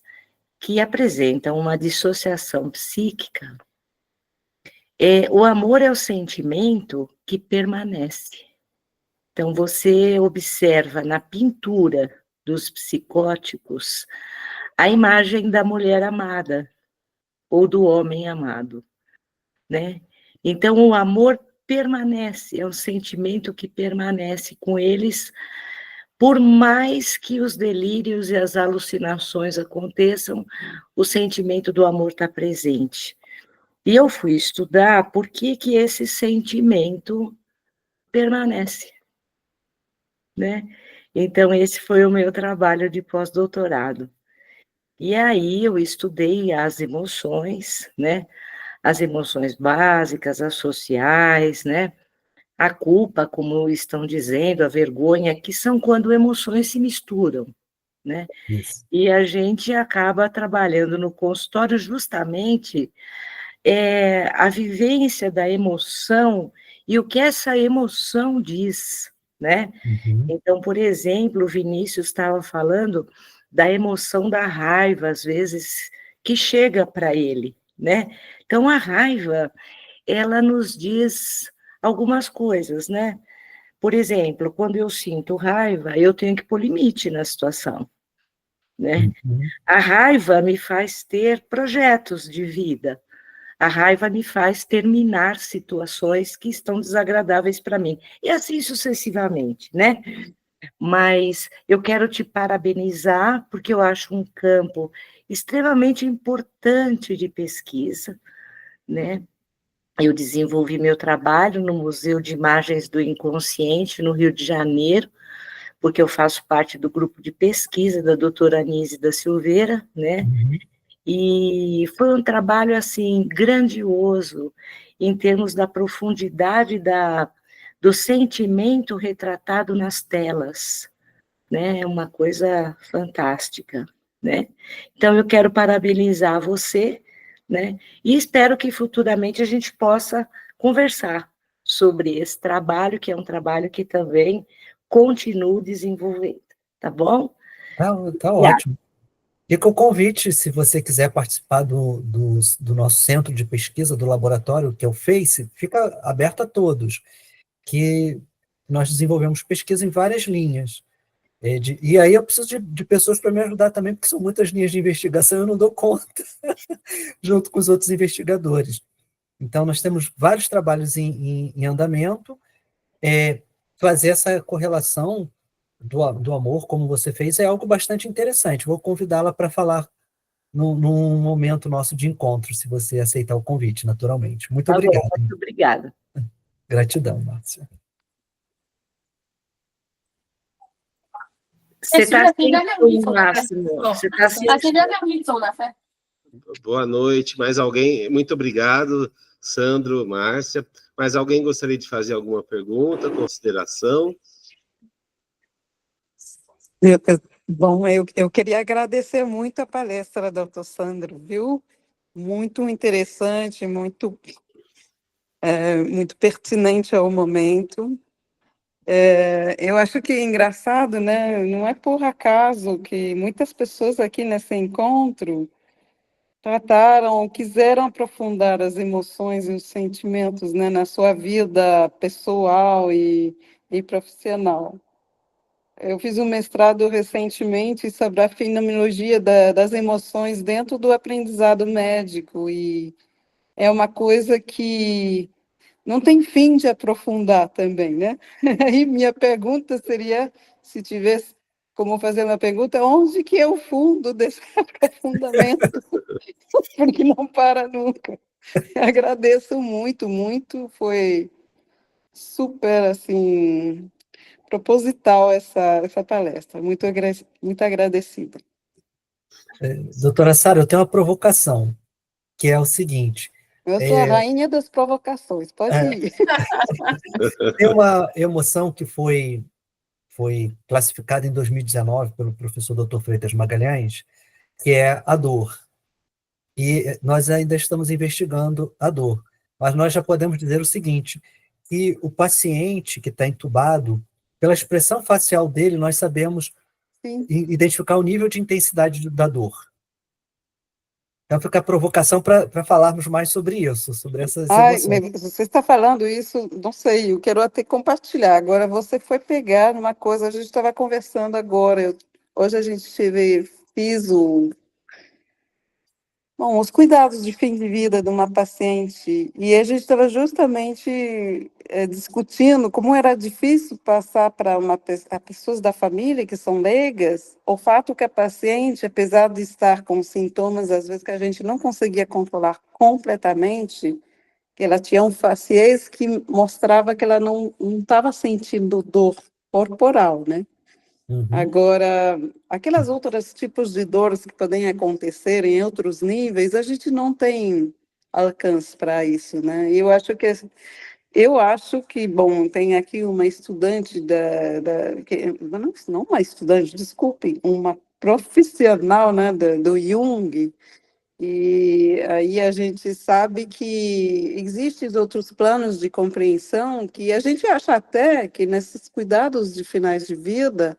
que apresentam uma dissociação psíquica, o amor é o sentimento que permanece. Então, você observa na pintura dos psicóticos a imagem da mulher amada ou do homem amado, né? Então, o amor permanece, é um sentimento que permanece com eles, por mais que os delírios e as alucinações aconteçam, o sentimento do amor está presente. E eu fui estudar por que esse sentimento permanece, né? Então, esse foi o meu trabalho de pós-doutorado. E aí eu estudei as emoções, né? As emoções básicas, as sociais, né? A culpa, como estão dizendo, a vergonha, que são quando emoções se misturam, né? Isso. E a gente acaba trabalhando no consultório justamente a vivência da emoção e o que essa emoção diz, né? Uhum. Então, por exemplo, o Vinícius estava falando da emoção da raiva, às vezes, que chega para ele, né? Então, a raiva, ela nos diz algumas coisas, né? Por exemplo, quando eu sinto raiva, eu tenho que pôr limite na situação, né? Uhum. A raiva me faz ter projetos de vida. A raiva me faz terminar situações que estão desagradáveis para mim. E assim sucessivamente, né? Mas eu quero te parabenizar, porque eu acho um campo extremamente importante de pesquisa, né? Eu desenvolvi meu trabalho no Museu de Imagens do Inconsciente, no Rio de Janeiro, porque eu faço parte do grupo de pesquisa da doutora Anísia da Silveira, né? Uhum. E foi um trabalho, assim, grandioso, em termos da profundidade do sentimento retratado nas telas, né? É uma coisa fantástica, né? Então, eu quero parabenizar você, né? E espero que futuramente a gente possa conversar sobre esse trabalho, que é um trabalho que também continuo desenvolvendo, tá bom? Tá ótimo. Fica o convite, se você quiser participar do nosso centro de pesquisa, do laboratório, que é o FACE, fica aberto a todos, que nós desenvolvemos pesquisa em várias linhas. E aí eu preciso de pessoas para me ajudar também, porque são muitas linhas de investigação e eu não dou conta, junto com os outros investigadores. Então, nós temos vários trabalhos em andamento. Fazer essa correlação do amor, como você fez, é algo bastante interessante. Vou convidá-la para falar num momento nosso de encontro, se você aceitar o convite, naturalmente. Muito Tá bom, obrigado. muito obrigada. Gratidão, Márcia. Você está sem som, Máximo. Você está sem som. Boa noite. Mais alguém? Muito obrigado, Sandro, Márcia. Mais alguém gostaria de fazer alguma pergunta, consideração? Bom, eu queria agradecer muito a palestra, doutor Sandro, viu? Muito interessante, muito pertinente ao momento. Eu acho que é engraçado, né? Não é por acaso que muitas pessoas aqui nesse encontro quiseram aprofundar as emoções e os sentimentos, né, na sua vida pessoal e profissional. Eu fiz um mestrado recentemente sobre a fenomenologia das emoções dentro do aprendizado médico, e é uma coisa que não tem fim de aprofundar também, né? Aí minha pergunta seria, se tivesse como fazer uma pergunta, onde que é o fundo desse aprofundamento? Porque não para nunca. Agradeço muito, muito, foi super, assim, proposital essa palestra, muito agradecida. Doutora Sara, eu tenho uma provocação, que é o seguinte... Eu sou a rainha das provocações, pode ir. Tem uma emoção que foi classificada em 2019 pelo professor Dr. Freitas Magalhães, que é a dor. E nós ainda estamos investigando a dor. Mas nós já podemos dizer o seguinte, que o paciente que está entubado, pela expressão facial dele, nós sabemos identificar o nível de intensidade da dor. Então fica a provocação para falarmos mais sobre isso, sobre essas emoções. Você está falando isso, não sei, eu quero até compartilhar. Agora, você foi pegar uma coisa, a gente estava conversando agora, hoje a gente fiz os cuidados de fim de vida de uma paciente, e a gente estava justamente discutindo como era difícil passar para pessoas da família que são leigas, o fato que a paciente, apesar de estar com sintomas, às vezes, que a gente não conseguia controlar completamente, que ela tinha um faciês que mostrava que ela não estava sentindo dor corporal, né? Agora, aquelas outros tipos de dores que podem acontecer em outros níveis, a gente não tem alcance para isso, né? Eu acho que, bom, tem aqui uma estudante não uma estudante, desculpe, uma profissional, né, do Jung, e aí a gente sabe que existem outros planos de compreensão que a gente acha até que nesses cuidados de finais de vida,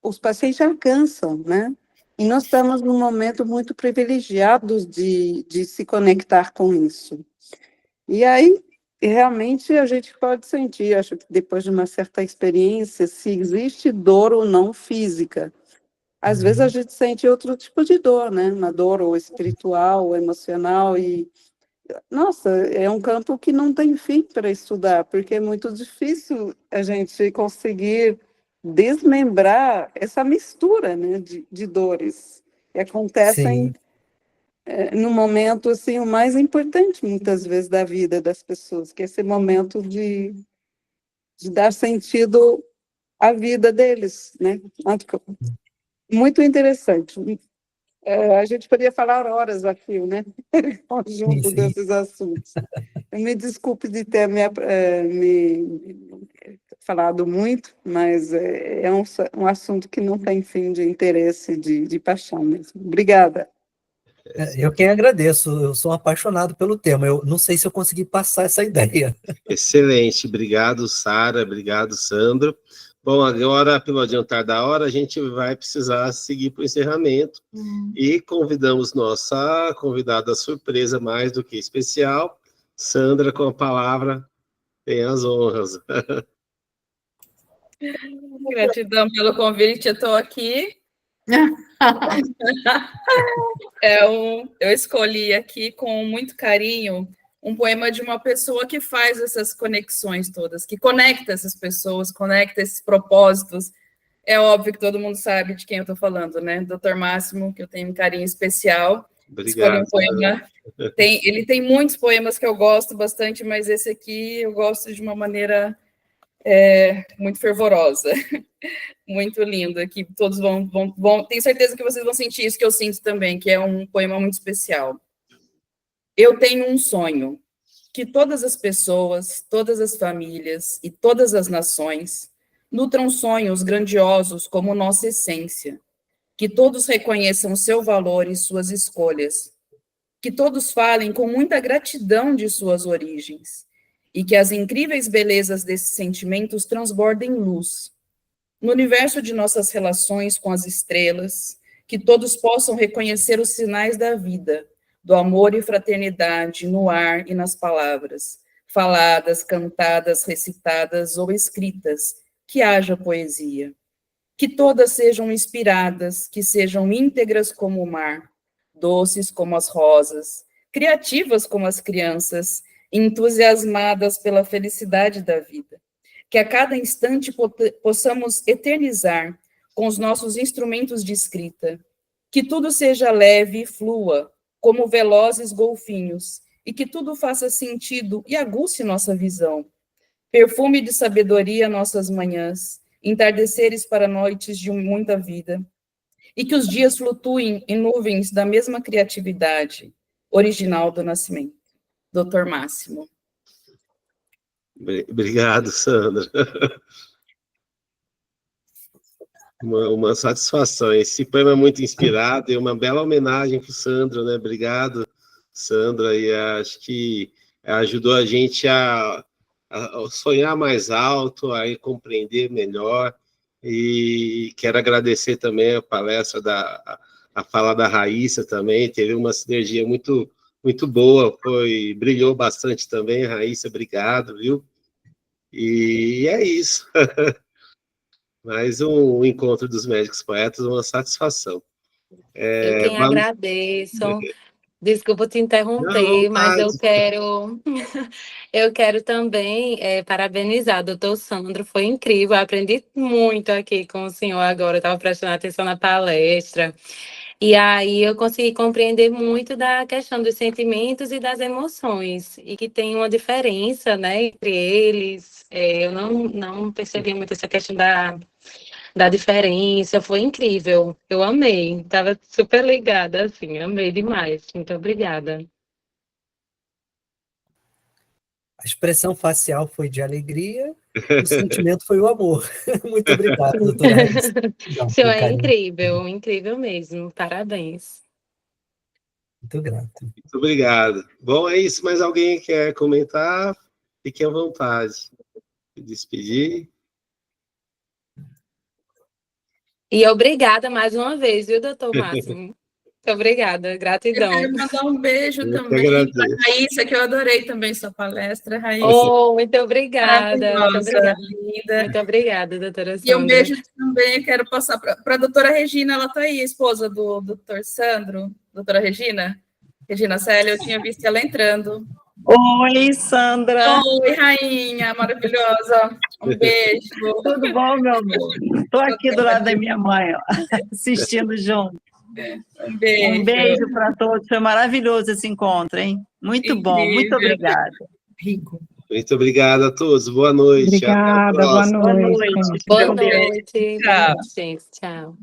os pacientes alcançam, né? E nós estamos num momento muito privilegiado de se conectar com isso. E aí, realmente, a gente pode sentir, acho que depois de uma certa experiência, se existe dor ou não física. Às vezes a gente sente outro tipo de dor, né? Uma dor ou espiritual, ou emocional, e, nossa, é um campo que não tem fim para estudar, porque é muito difícil a gente conseguir desmembrar essa mistura, né, de dores que acontecem no momento assim, o mais importante, muitas vezes, da vida das pessoas, que é esse momento de dar sentido à vida deles, né? Muito interessante. A gente poderia falar horas aqui, né? Conjunto desses assuntos. Me desculpe de ter me falado muito, mas é um assunto que não tem fim de interesse, de paixão mesmo. Obrigada. Eu quem agradeço, eu sou apaixonado pelo tema, eu não sei se eu consegui passar essa ideia. Excelente, obrigado, Sara, obrigado, Sandro. Bom, agora, pelo adiantar da hora, a gente vai precisar seguir para o encerramento e convidamos nossa convidada surpresa, mais do que especial, Sandra, com a palavra, tem as honras. Gratidão pelo convite, eu estou aqui. Eu escolhi aqui com muito carinho um poema de uma pessoa que faz essas conexões todas, que conecta essas pessoas, conecta esses propósitos. É óbvio que todo mundo sabe de quem eu estou falando, né? Dr. Máximo, que eu tenho um carinho especial. Obrigado. Escolhi um poema. Ele tem muitos poemas que eu gosto bastante, mas esse aqui eu gosto de uma maneira muito fervorosa, muito linda, que todos vão... Tenho certeza que vocês vão sentir isso que eu sinto também, que é um poema muito especial. Eu tenho um sonho, que todas as pessoas, todas as famílias e todas as nações nutram sonhos grandiosos como nossa essência, que todos reconheçam seu valor e suas escolhas, que todos falem com muita gratidão de suas origens, e que as incríveis belezas desses sentimentos transbordem luz. No universo de nossas relações com as estrelas, que todos possam reconhecer os sinais da vida, do amor e fraternidade no ar e nas palavras, faladas, cantadas, recitadas ou escritas, que haja poesia. Que todas sejam inspiradas, que sejam íntegras como o mar, doces como as rosas, criativas como as crianças, entusiasmadas pela felicidade da vida. Que a cada instante possamos eternizar com os nossos instrumentos de escrita. Que tudo seja leve e flua, como velozes golfinhos, e que tudo faça sentido e aguce nossa visão. Perfume de sabedoria nossas manhãs, entardeceres para noites de muita vida, e que os dias flutuem em nuvens da mesma criatividade, original do nascimento. Dr. Máximo. Obrigado, Sandra. Uma satisfação. Esse poema é muito inspirado e uma bela homenagem para o Sandro, né? Obrigado, Sandra. E acho que ajudou a gente a sonhar mais alto, a compreender melhor. E quero agradecer também a palestra a fala da Raíssa também. Teve uma sinergia muito, muito boa. Brilhou bastante também, Raíssa. Obrigado, viu? E é isso. Mais um encontro dos médicos poetas, uma satisfação. Eu quem agradeço. Desculpa te interromper, mas eu quero também parabenizar o doutor Sandro, foi incrível, eu aprendi muito aqui com o senhor agora, estava prestando atenção na palestra, e aí eu consegui compreender muito da questão dos sentimentos e das emoções, e que tem uma diferença, né, entre eles. Eu não percebi muito essa questão da diferença, foi incrível, eu amei, estava super ligada, assim, amei demais, muito obrigada. A expressão facial foi de alegria, o sentimento foi o amor. Muito obrigado, doutora Raíssa. O senhor é incrível, incrível mesmo, parabéns. Muito grato. Muito obrigado. Bom, é isso, mais alguém quer comentar? Fique à vontade de despedir. E obrigada mais uma vez, viu, doutor Máximo? Muito obrigada, gratidão. Eu quero mandar um beijo também para a Raíssa, que eu adorei também sua palestra, Raíssa. Muito obrigada. Linda. Muito obrigada, doutora Sandra. E um beijo também, eu quero passar para a doutora Regina, ela está aí, esposa do doutor Sandro, doutora Regina Célia, eu tinha visto ela entrando. Oi, Sandra. Oi, rainha maravilhosa. Um beijo. Tudo bom, meu amor? Estou aqui do lado da minha mãe, ó, assistindo junto. Um beijo. Um beijo para todos. Foi maravilhoso esse encontro, hein? Muito Incrível. Bom, muito obrigada. Rico. Muito obrigado a todos. Boa noite. Obrigada, boa noite. Boa noite. Tchau. Gente, tchau.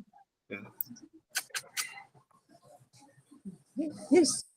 Isso.